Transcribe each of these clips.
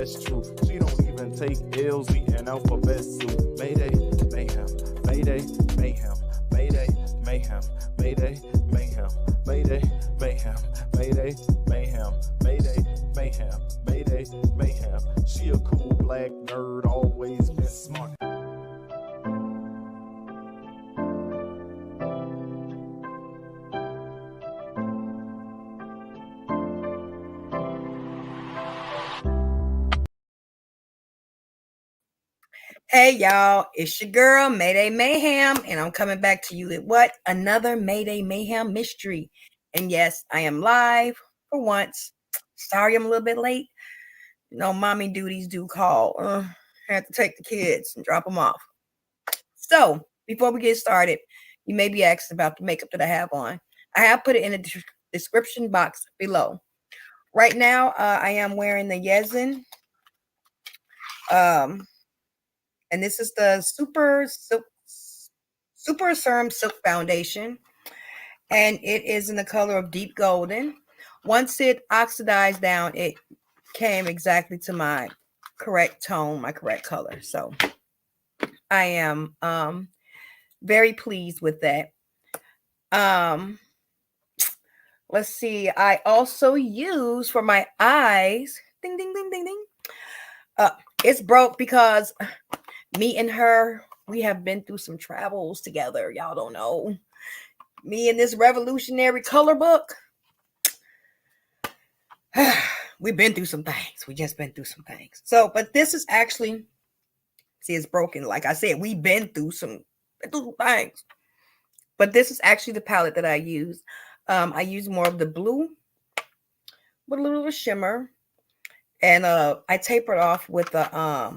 that's true. She don't even take L's, we in alphabet soup. Mayday, mayhem, mayday, mayhem, mayday, mayhem, mayday, mayhem, mayday, mayhem, mayday, mayhem, mayday, mayhem, mayday, mayhem. She a cool black nerd, always been smart. Hey y'all, it's your girl Mayday Mayhem, and I'm coming back to you with what? Another Mayday Mayhem mystery. And yes, I am live for once. Sorry I'm a little bit late. You know, mommy duties do call. I had to take the kids and drop them off. So, before we get started, you may be asking about the makeup that I have on. I have put it in the description box below. Right now, I am wearing the YENSA. And this is the Super Serum Silk Foundation. And it is in the color of deep golden. Once it oxidized down, it came exactly to my correct tone, my correct color. So I am very pleased with that. Let's see. I also use for my eyes. Ding, ding, ding, ding, ding. It's broke because me and her, we have been through some travels together. Y'all don't know. Me and this revolutionary color book. We've been through some things. We just been through some things. So, but this is actually, see, it's broken. Like I said, we've been through some things. But this is actually the palette that I use. I use more of the blue with a little shimmer. And I tapered off with a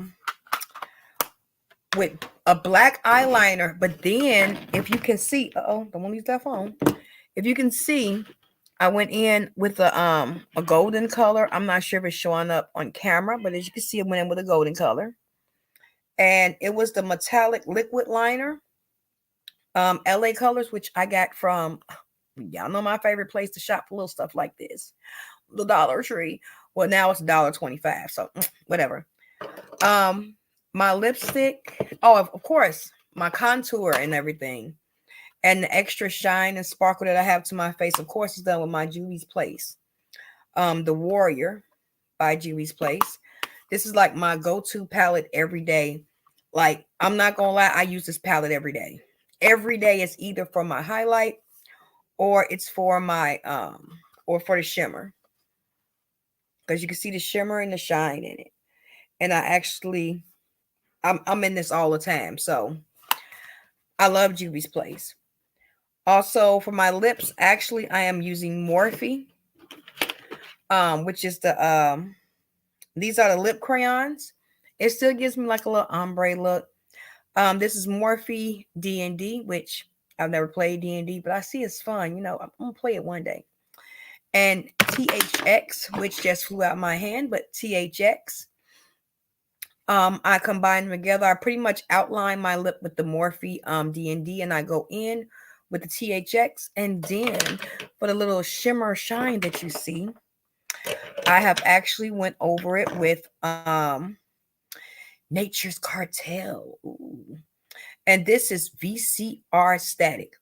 black eyeliner. But then if you can see, don't want to use that phone. If you can see, I went in with a golden color. I'm not sure if it's showing up on camera, but as you can see, I went in with a golden color. And it was the metallic liquid liner. LA Colors, which I got from, y'all know my favorite place to shop for little stuff like this. The Dollar Tree. Well, now it's $1.25, so whatever. My lipstick, of course, my contour and everything, and the extra shine and sparkle that I have to my face, of course, is done with my Juvia's Place. The Warrior by Juvia's Place. This is like my go-to palette every day. Like, I'm not gonna lie, I use this palette every day. Every day is either for my highlight or it's for my or for the shimmer. Because you can see the shimmer and the shine in it. And I'm in this all the time. So I love Juvia's Place. Also for my lips, actually, I am using MORPHE. Which is the these are the lip crayons. It still gives me like a little ombre look. This is MORPHE D&D, which I've never played D&D, but I see it's fun. You know, I'm gonna play it one day. And THX, which just flew out my hand, but THX. I combine them together. I pretty much outline my lip with the MORPHE D&D, and I go in with the THX, and then for the little shimmer shine that you see, I have actually went over it with Nature's Cartel. Ooh. And this is VCR Static.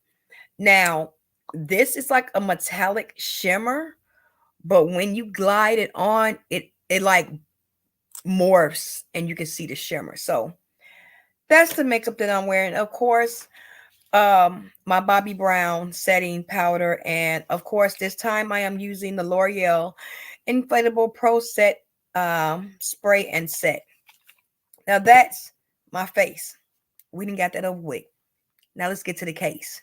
Now, this is like a metallic shimmer, but when you glide it on, it like morphs and you can see the shimmer. So that's the makeup that I'm wearing. Of course, my Bobbi Brown setting powder, and of course this time I am using the L'Oreal Infallible Pro Set spray and set. Now that's my face. We didn't got that over with. Now let's get to the case.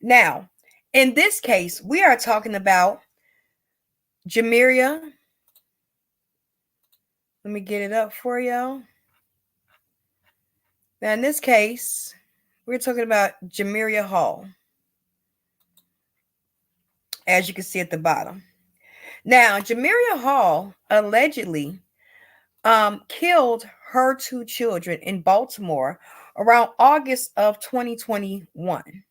Now, in this case, we are talking about Jamerria. Let me get it up for y'all. Now, in this case, we're talking about Jamerria Hall, as you can see at the bottom. Now, Jamerria Hall allegedly killed her 2 children in Baltimore around August of 2021.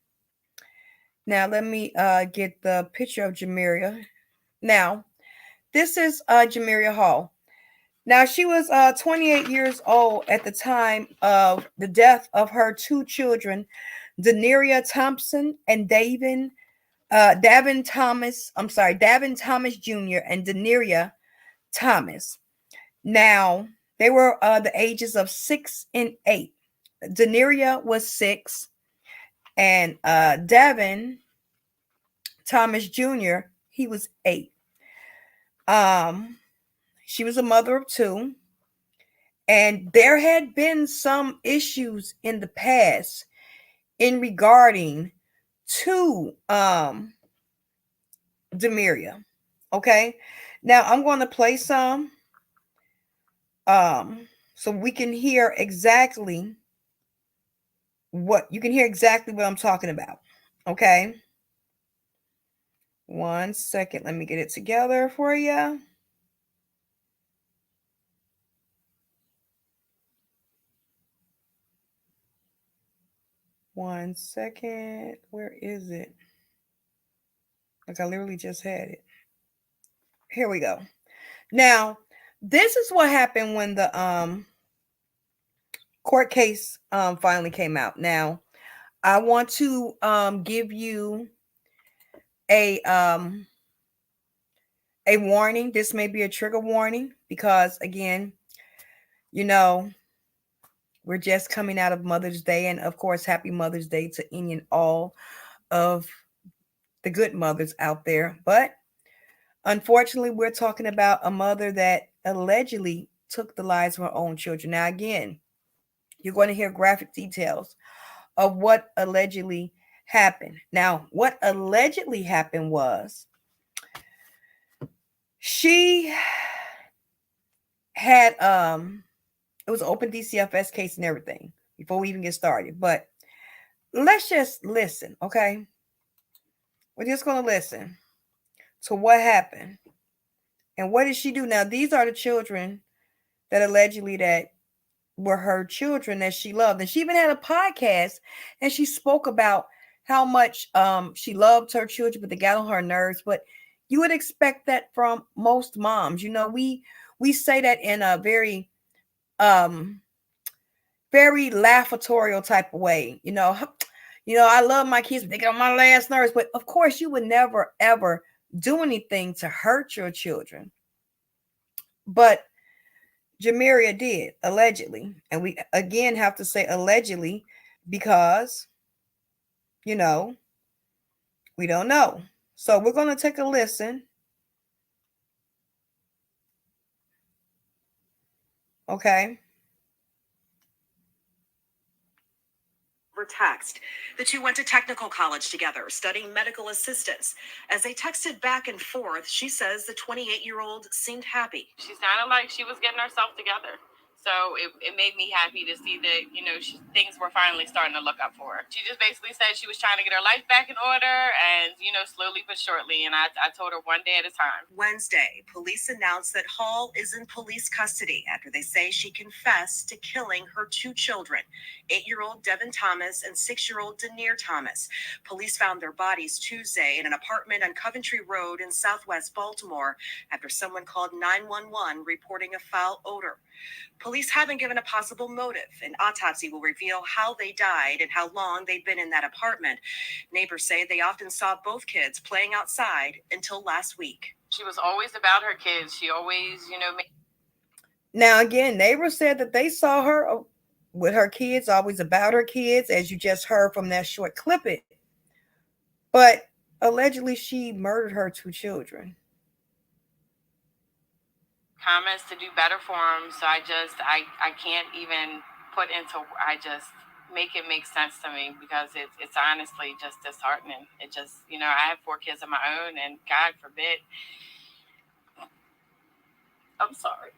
Now, let me get the picture of Jamerria. Now, this is Jamerria Hall. Now she was 28 years old at the time of the death of her two children, Daneria Thompson and Davin Thomas. I'm sorry, Davin Thomas Jr. and Daneria Thomas. Now they were the ages of 6 and 8. Daneria was 6, and Davin Thomas Jr. he was 8. Um, she was a mother of two. And there had been some issues in the past in regarding to Jamiria. Okay. Now I'm going to play some so we can hear exactly what I'm talking about. Okay. 1 second. Let me get it together for you. One second. Where is it? Like I literally just had it. Here we go. Now, this is what happened when the court case finally came out. Now, I want to give you a warning. This may be a trigger warning because again, you know, we're just coming out of Mother's Day, and of course, happy Mother's Day to any and all of the good mothers out there. But unfortunately, we're talking about a mother that allegedly took the lives of her own children. Now, again, you're going to hear graphic details of what allegedly happened. Now, what allegedly happened was she had it was an open DCFS case and everything before we even get started. But let's just listen, okay? We're just going to listen to what happened and what did she do. Now, these are the children that allegedly that were her children that she loved. And she even had a podcast and she spoke about how much she loved her children, but they got on her nerves. But you would expect that from most moms. You know, we say that in a very very laughatory type of way. You know, I love my kids, but they get on my last nerves. But of course, you would never ever do anything to hurt your children. But Jamerria did, allegedly. And we again have to say allegedly because, you know, we don't know. So we're going to take a listen. Okay. Over text. The two went to technical college together, studying medical assistance. As they texted back and forth, she says the 28-year-old seemed happy. She sounded like she was getting herself together. So it made me happy to see that, things were finally starting to look up for her. She just basically said she was trying to get her life back in order and, slowly but surely. And I told her one day at a time. Wednesday, police announced that Hall is in police custody after they say she confessed to killing her two children, 8-year-old Devin Thomas and 6-year-old Daneria Thomas. Police found their bodies Tuesday in an apartment on Coventry Road in southwest Baltimore after someone called 911 reporting a foul odor. Police haven't given a possible motive. An autopsy will reveal how they died and how long they'd been in that apartment. Neighbors say they often saw both kids playing outside until last week. She was always about her kids. She always, Now, again, neighbors said that they saw her with her kids, always about her kids, as you just heard from that short clip it. But allegedly, she murdered her two children. Comments to do better for them. So I can't even put into, I just make it make sense to me because it's honestly just disheartening. It just, I have 4 kids of my own and God forbid. I'm sorry.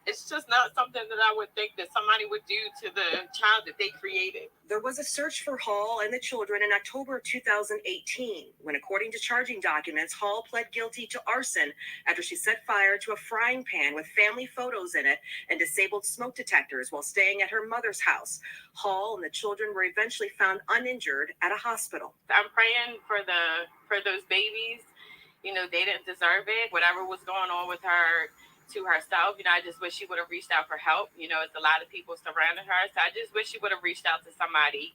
It's just not something that I would think that somebody would do to the child that they created. There was a search for Hall and the children in October 2018, when, according to charging documents, Hall pled guilty to arson after she set fire to a frying pan with family photos in it and disabled smoke detectors while staying at her mother's house. Hall and the children were eventually found uninjured at a hospital. I'm praying for those babies. they didn't deserve it. Whatever was going on with her to herself, I just wish she would have reached out for help. It's a lot of people surrounding her. So I just wish she would have reached out to somebody.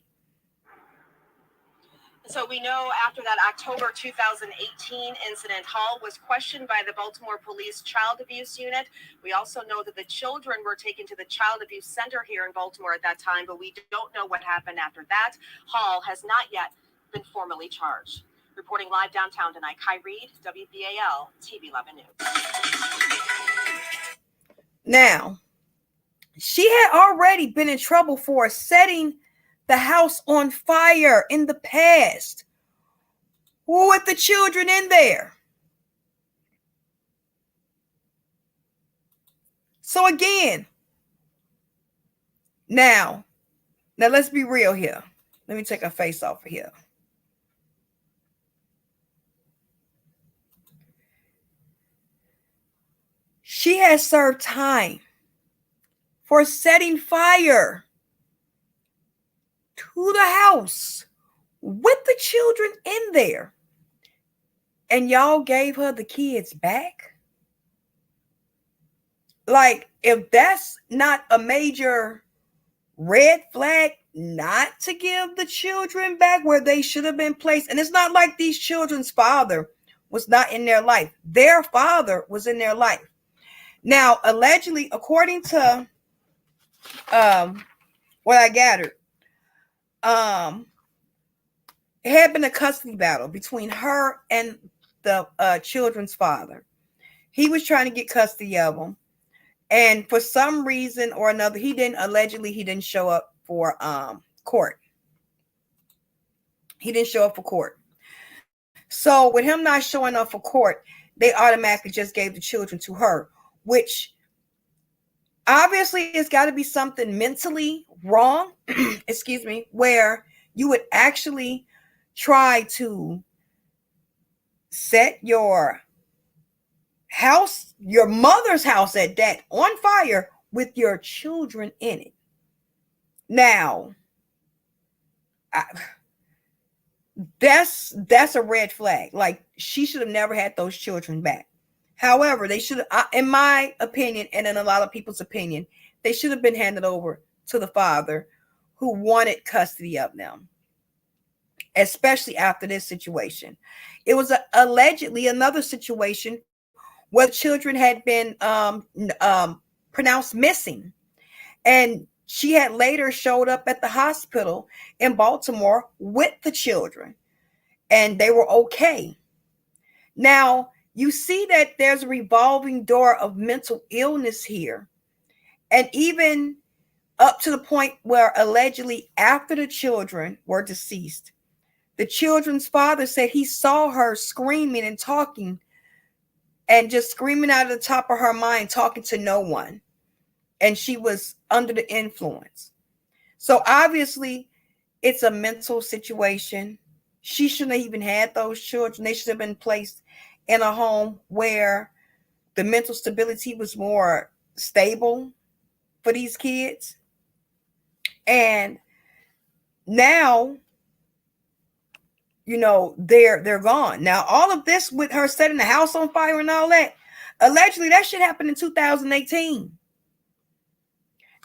So we know after that October 2018 incident, Hall was questioned by the Baltimore Police Child Abuse Unit. We also know that the children were taken to the Child Abuse Center here in Baltimore at that time, but we don't know what happened after that. Hall has not yet been formally charged. Reporting live downtown tonight, Kai Reed, WBAL TV 11 News. Now, she had already been in trouble for setting the house on fire in the past with the children in there. So again, now let's be real here. Let me take her face off of here. She has served time for setting fire to the house with the children in there. And y'all gave her the kids back? Like, if that's not a major red flag not to give the children back where they should have been placed. And it's not like these children's father was not in their life. Their father was in their life. Now, allegedly, according to what I gathered, it had been a custody battle between her and the children's father. He was trying to get custody of them. And for some reason or another, he didn't show up for court. He didn't show up for court. So with him not showing up for court, they automatically just gave the children to her, which obviously it's got to be something mentally wrong, excuse me, where you would actually try to set your house, your mother's house at that, on fire with your children in it. Now, that's a red flag. Like, she should have never had those children back. However, they should have, in my opinion, and in a lot of people's opinion, they should have been handed over to the father who wanted custody of them, especially after this situation. It was allegedly another situation where children had been pronounced missing, and she had later showed up at the hospital in Baltimore with the children, and they were okay. Now, you see that there's a revolving door of mental illness here, and even up to the point where allegedly after the children were deceased, the children's father said he saw her screaming and talking, and just screaming out of the top of her mind, talking to no one. And she was under the influence. So obviously, it's a mental situation. She shouldn't have even had those children. They should have been placed in a home where the mental stability was more stable for these kids. And now, they're gone. Now, all of this with her setting the house on fire and all that, allegedly that shit happened in 2018.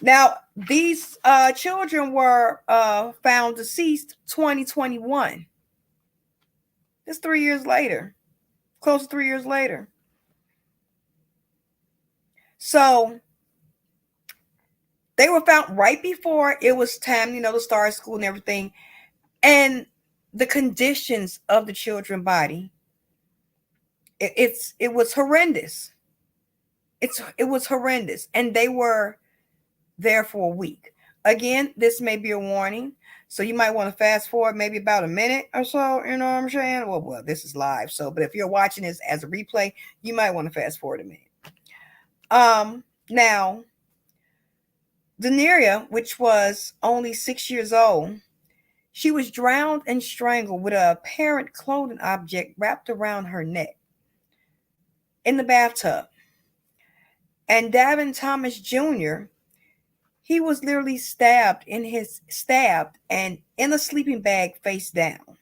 Now, these children were found deceased 2021. It's 3 years later, close to 3 years later. So they were found right before it was time, to start school and everything. And the conditions of the children's body, it was horrendous. It was horrendous, and they were there for a week. Again, this may be a warning, so you might want to fast forward maybe about a minute or so. You know what I'm saying? Well, this is live, but if you're watching this as a replay, you might want to fast forward a minute. Now, Jamiria, which was only 6 years old, she was drowned and strangled with a apparent clothing object wrapped around her neck in the bathtub. And Davin Thomas Jr., he was literally stabbed and in a sleeping bag face down.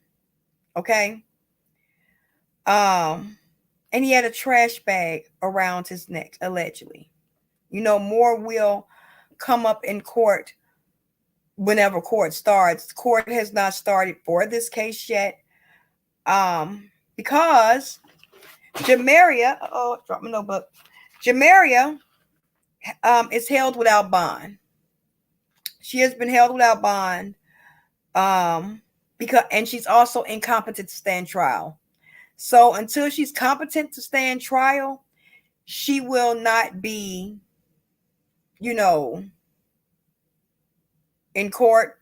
Okay. and he had a trash bag around his neck, allegedly. More will come up in court whenever court starts. Court has not started for this case yet, because Jamerria, drop my notebook. Jamerria is held without bond. She has been held without bond, and she's also incompetent to stand trial. So until she's competent to stand trial, she will not be, in court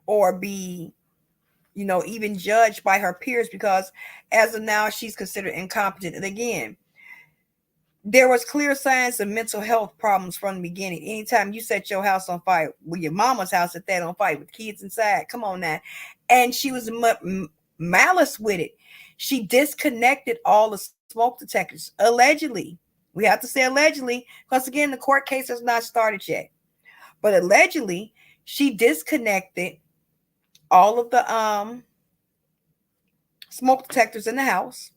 or be, even judged by her peers, because as of now, she's considered incompetent. And again, there was clear signs of mental health problems from the beginning. Anytime you set your house on fire, well, your mama's house set that on fire with kids inside. Come on now. And she was malice with it. She disconnected all the smoke detectors, allegedly. We have to say allegedly, because again, the court case has not started yet. But allegedly, she disconnected all of the smoke detectors in the house.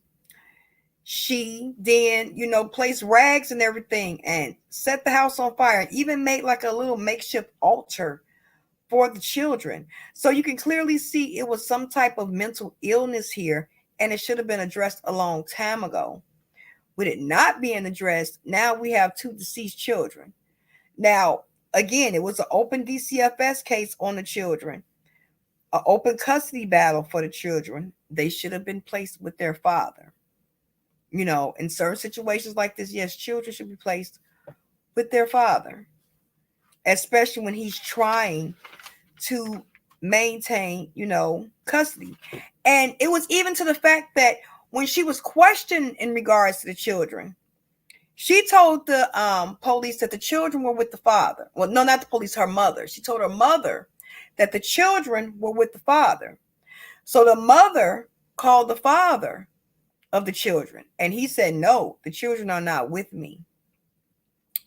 She then, placed rags and everything and set the house on fire, and even made like a little makeshift altar for the children. So you can clearly see it was some type of mental illness here, and it should have been addressed a long time ago. With it not being addressed, now we have 2 deceased children. Now, again, it was an open DCFS case on the children, an open custody battle for the children. They should have been placed with their father. In certain situations like this, yes, children should be placed with their father, especially when he's trying to maintain, custody. And it was even to the fact that when she was questioned in regards to the children, she told the police that the children were with the father. Well, no, not the police, her mother. She told her mother that the children were with the father. So the mother called the father of the children, and he said, no, the children are not with me.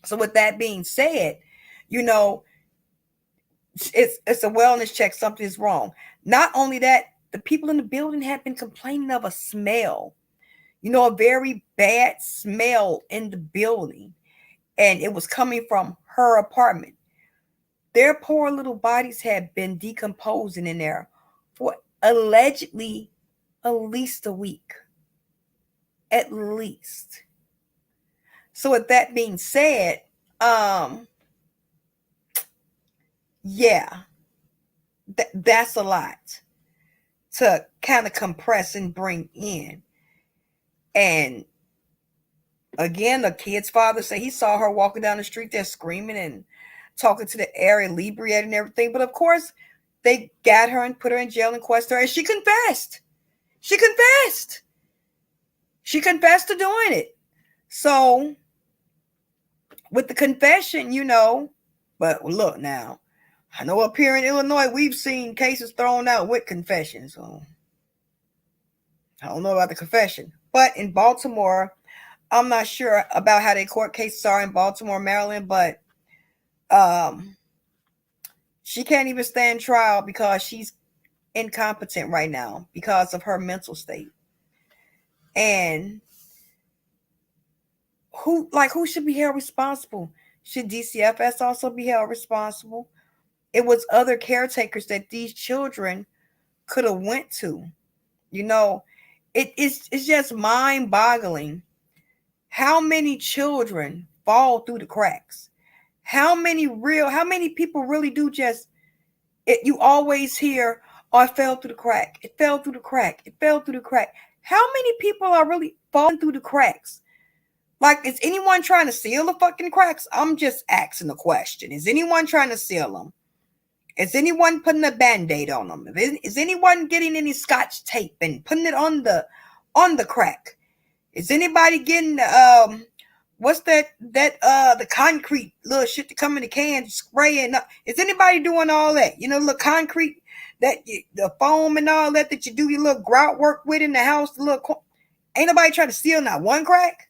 So with that being said, it's a wellness check. Something is wrong. Not only that, the people in the building had been complaining of a smell, a very bad smell in the building, and it was coming from her apartment. Their poor little bodies had been decomposing in there for allegedly at least a week. At least. So with that being said, that's a lot to kind of compress and bring in. And again, the kid's father said he saw her walking down the street there screaming and talking to the air and inebriated and everything. But of course, they got her and put her in jail and questioned her, and she confessed. She confessed to doing it. So with the confession, but look now, I know up here in Illinois, we've seen cases thrown out with confessions. So I don't know about the confession. But in Baltimore, I'm not sure about how their court cases are in Baltimore, Maryland, but she can't even stand trial because she's incompetent right now because of her mental state. And who should be held responsible? Should DCFS also be held responsible? It was other caretakers that these children could have went to. It's just mind-boggling how many children fall through the cracks. How many people really do just you always hear, oh, it fell through the crack. It fell through the crack. It fell through the crack. How many people are really falling through the cracks? Like, is anyone trying to seal the fucking cracks? I'm just asking the question. Is anyone trying to seal them? Is anyone putting a Band-Aid on them? Is anyone getting any Scotch tape and putting it on the crack? Is anybody getting what's that the concrete little shit to come in the can spraying up? Is anybody doing all that? The concrete the foam and all that you do your little grout work with in the house. Ain't nobody trying to seal not one crack.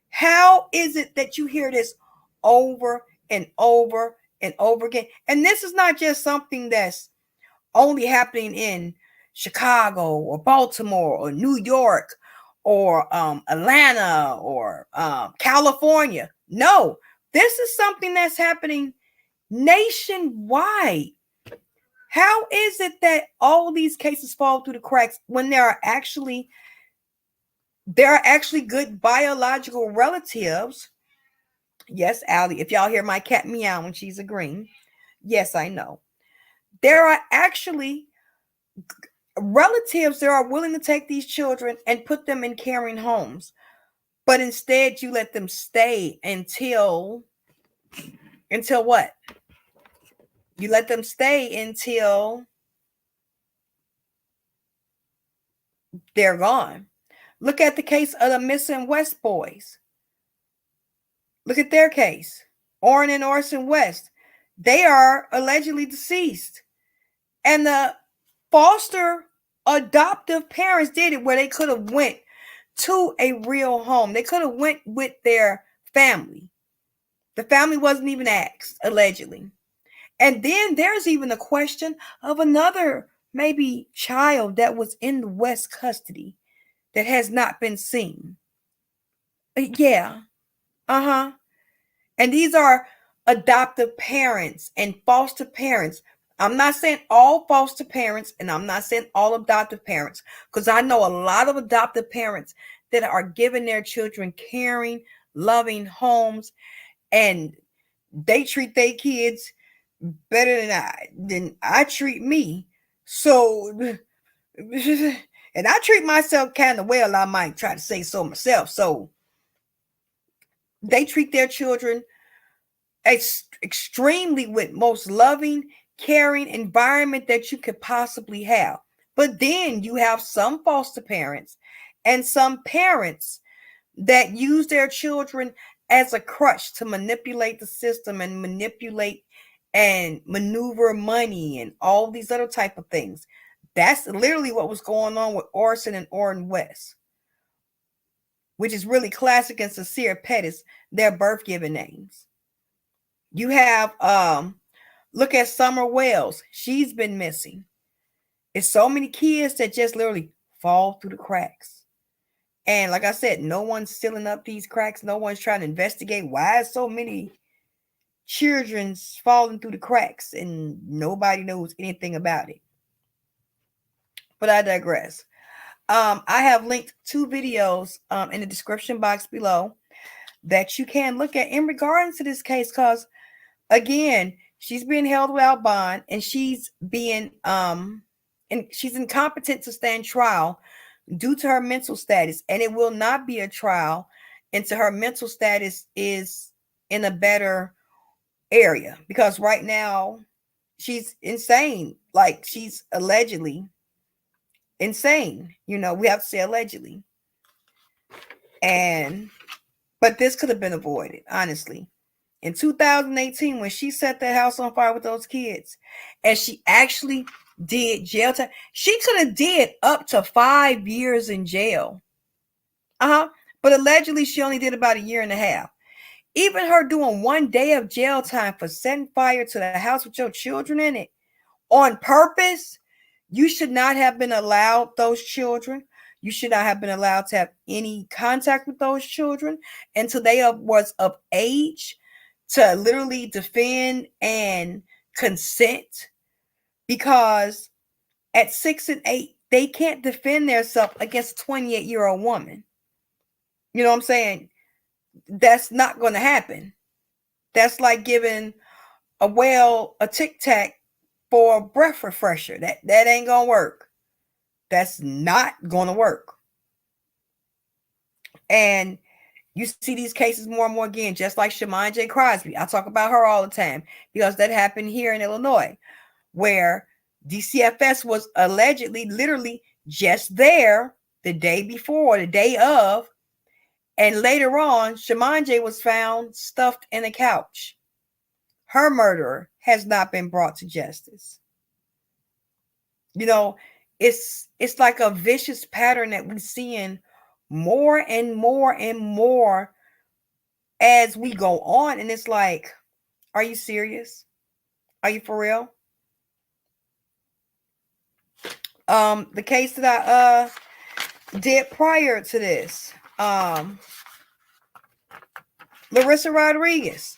How is it that you hear this over and over and over again? And this is not just something that's only happening in Chicago or Baltimore or New York or Atlanta or California. No, this is something that's happening nationwide. How is it that all these cases fall through the cracks when there are actually good biological relatives? Yes, Allie, if y'all hear my cat meow when she's agreeing, yes, I know. There are actually relatives that are willing to take these children and put them in caring homes, but instead you let them stay until what? You let them stay until they're gone. Look at the case of the missing West boys. Look at their case. Orrin and Orson West. They are allegedly deceased. And the foster adoptive parents did it where they could have went to a real home. They could have went with their family. The family wasn't even asked, allegedly. And then there's even a question of another maybe child that was in the West custody that has not been seen. Yeah. Uh-huh. And these are adoptive parents and foster parents. I'm not saying all foster parents, and I'm not saying all adoptive parents, because I know a lot of adoptive parents that are giving their children caring, loving homes, and they treat their kids better than I treat me. So, and I treat myself kind of well, I might try to say so myself. So they treat their children extremely with most loving, caring environment that you could possibly have. But then you have some foster parents and some parents that use their children as a crutch to manipulate the system and manipulate and maneuver money and all these other type of things. That's literally what was going on with Orson and Orrin West, which is really classic and sincere Pettis, their birth given names. You have look at Summer Wells. She's been missing. It's so many kids that just literally fall through the cracks. And like I said, no one's sealing up these cracks. No one's trying to investigate why so many children's falling through the cracks and nobody knows anything about it. But I digress. I have linked 2 videos in the description box below that you can look at in regards to this case, because again, she's being held without bond and she's being and she's incompetent to stand trial due to her mental status, and it will not be a trial until her mental status is in a better area, because right now she's insane. Like, she's allegedly insane. You know, we have to say allegedly. But this could have been avoided, honestly. In 2018, when she set that house on fire with those kids, and she actually did jail time, she could have did up to 5 years in jail. But allegedly, she only did about 1.5 years. Even her doing 1 day of jail time for setting fire to the house with your children in it on purpose, you should not have been allowed those children. You should not have been allowed to have any contact with those children until they was of age to literally defend and consent, because at 6 and 8, they can't defend themselves against a 28-year-old woman. You know what I'm saying? That's not going to happen. That's like giving a whale a Tic Tac for a breath refresher. That ain't going to work. That's not going to work. And you see these cases more and more again, just like Shaman J. Crosby. I talk about her all the time because that happened here in Illinois, where DCFS was allegedly literally just there the day before, the day of, and later on, Shaman J. was found stuffed in a couch. Her murderer has not been brought to justice. You know, it's like a vicious pattern that we're seeing more and more and more as we go on. And it's like, are you serious? Are you for real? The case that did prior to this. Larissa Rodriguez,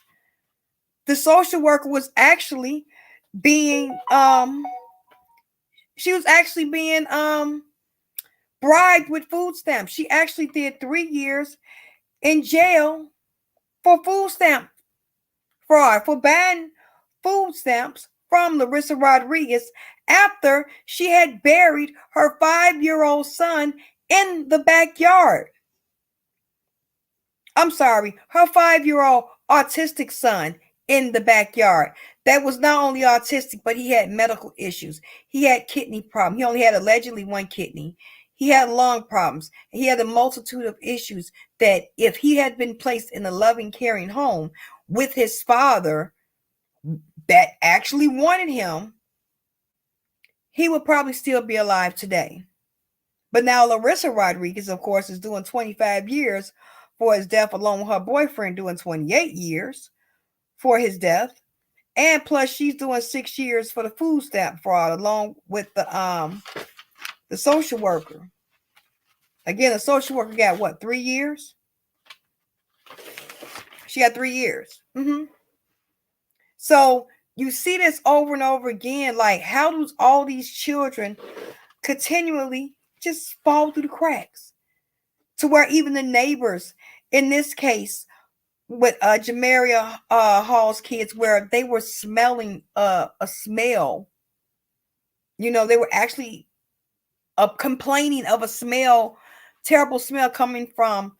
the social worker, was actually being she was actually being bribed with food stamps. She actually did 3 years in jail for food stamp fraud, for buying food stamps from Larissa Rodriguez after she had buried her 5-year-old son in the backyard. I'm sorry, her 5-year-old autistic son in the backyard. That was not only autistic, but he had medical issues. He had kidney problems. He only had allegedly 1 kidney. He had lung problems. He had a multitude of issues that if he had been placed in a loving, caring home with his father that actually wanted him, he would probably still be alive today. But now Larissa Rodriguez, of course, is doing 25 years for his death, along with her boyfriend doing 28 years for his death. And plus she's doing 6 years for the food stamp fraud, along with the social worker. Again, the social worker got what, 3 years? She got 3 years. So you see this over and over again. Like, how does all these children continually just fall through the cracks to where even the neighbors, in this case with Jamerria Hall's kids, where they were smelling a smell, they were actually complaining of a smell, terrible smell coming from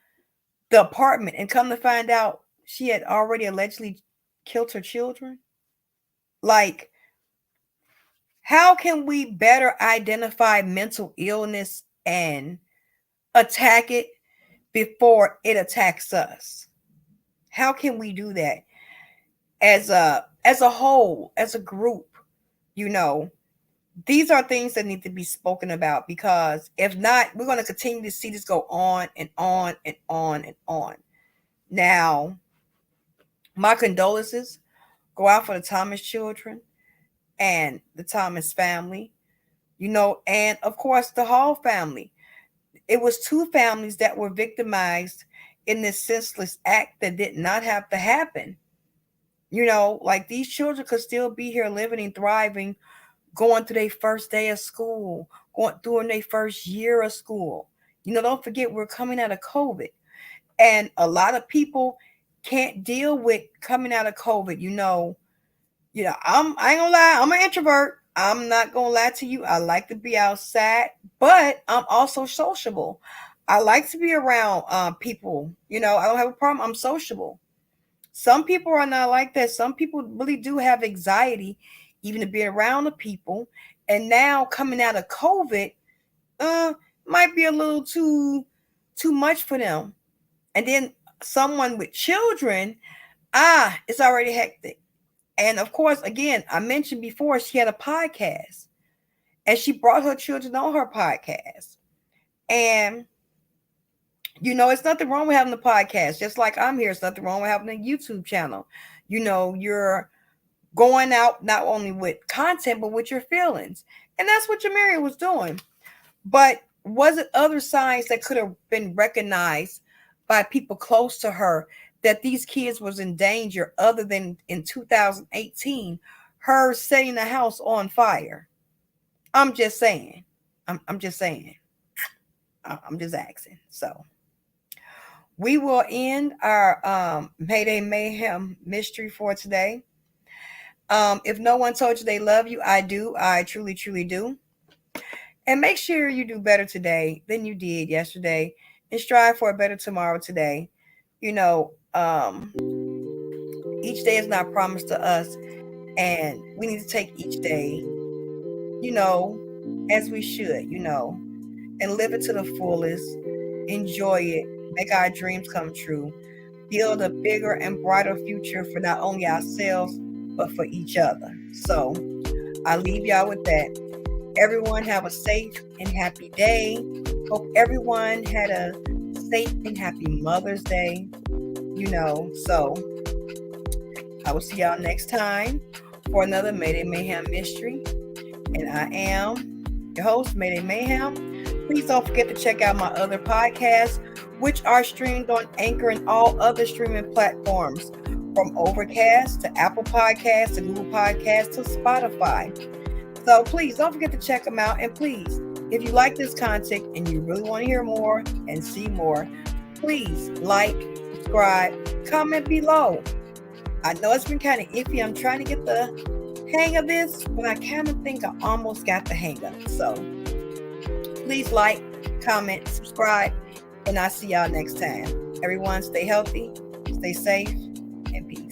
the apartment, and come to find out she had already allegedly killed her children. Like, how can we better identify mental illness and attack it before it attacks us? How can we do that as a whole, as a group? These are things that need to be spoken about, because if not, we're going to continue to see this go on and on and on and on. Now, my condolences go out for the Thomas children and the Thomas family, and of course the Hall family. It was 2 families that were victimized in this senseless act that did not have to happen. Like, these children could still be here living and thriving, going through their first day of school, going through their first year of school. Don't forget, we're coming out of COVID, and a lot of people can't deal with coming out of COVID. I ain't gonna lie, I'm an introvert. I'm not gonna lie to you. I like to be outside, but I'm also sociable. I like to be around people. I don't have a problem. I'm sociable. Some people are not like that. Some people really do have anxiety, even to be around the people. And now coming out of COVID, might be a little too much for them. And then someone with children, it's already hectic. And of course, again, I mentioned before, she had a podcast, and she brought her children on her podcast. And, it's nothing wrong with having a podcast. Just like I'm here, it's nothing wrong with having a YouTube channel. You're going out not only with content, but with your feelings. And that's what Jamerria was doing. But was it other signs that could have been recognized by people close to her that these kids was in danger, other than in 2018, her setting the house on fire? I'm just saying. I'm just saying. I'm just asking. So we will end our Mayday Mayhem mystery for today. If no one told you they love you, I do. I truly, truly do. And make sure you do better today than you did yesterday, and strive for a better tomorrow today. Each day is not promised to us, and we need to take each day, as we should, and live it to the fullest, enjoy it, make our dreams come true, build a bigger and brighter future for not only ourselves, but for each other. So I leave y'all with that. Everyone have a safe and happy day. Hope everyone had a safe and happy Mother's Day. So I will see y'all next time for another Mayday Mayhem mystery. And I am your host, Mayday Mayhem, Please don't forget to check out my other podcasts, which are streamed on Anchor and all other streaming platforms, from Overcast to Apple Podcasts to Google Podcasts to Spotify. So please don't forget to check them out. And please, if you like this content and you really want to hear more and see more, please like, subscribe, comment below. I know it's been kind of iffy. I'm trying to get the hang of this, but I kind of think I almost got the hang of it. So please like, comment, subscribe, and I'll see y'all next time. Everyone stay healthy, stay safe, and peace.